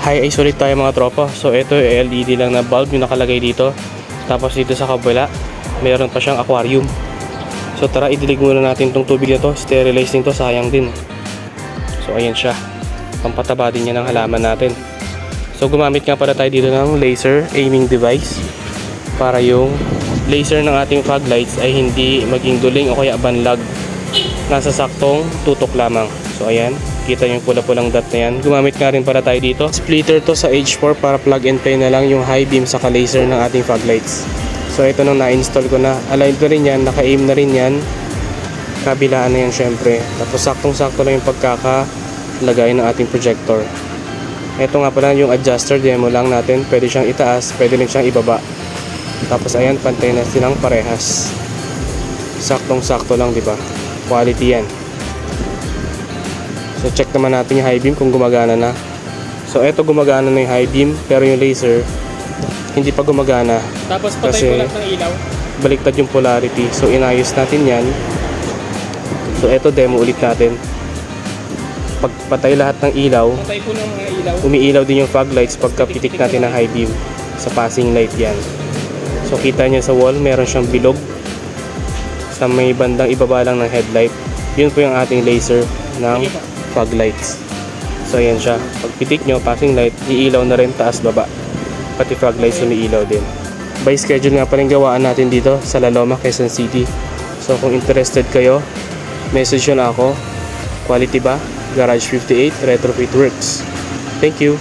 High ice ulit tayo mga tropa. So ito LED lang na bulb yung nakalagay dito. Tapos dito sa kabila meron pa siyang aquarium. So tara, idilig muna natin tong tubig na to. Sterilize nito, sayang din. So ayan siya, pampataba din yan ng halaman natin. So gumamit nga pala tayo dito ng laser aiming device para yung laser ng ating fog lights ay hindi maging duling o kaya banlag. Nasa saktong tutok lamang. So ayan, kita yung pula-pulang dot na yan. Gumamit nga rin pala tayo dito splitter to sa H4 para plug and play na lang yung high beam saka laser ng ating fog lights. So ito nung na-install ko na, aligned ko rin yan, naka-aim na rin yan, kabilaan na yan syempre. Tapos saktong-sakto lang yung pagkakalagay ng ating projector. Ito nga pala yung adjuster, demo lang natin, pwede siyang itaas, pwede rin siyang ibaba. Tapos ayan, pantay na silang parehas. Saktong-sakto lang, di ba? Quality yan. So check naman natin yung high beam kung gumagana na. So ito gumagana na yung high beam, pero yung laser hindi pa gumagana. Tapos patay po lang ng ilaw. Baliktad yung polarity. So inayos natin yan. So ito demo ulit natin. Pag patay lahat ng ilaw, patay po ng mga ilaw, umiilaw din yung fog lights pagka pitik natin ng high beam. Sa passing light yan. So kita nyo sa wall, meron siyang bilog. Sa may bandang ibaba lang ng headlight. Yun po yung ating laser ng fog lights. So ayan siya. Pag pitik nyo, passing light, iilaw na rin taas baba. Pati fog lights umiilaw din. By schedule nga pa rin gawaan natin dito sa La Loma, Quezon City. So kung interested kayo, message nyo na ako. Quality ba? Garage 58 Retrofit Works. Thank you.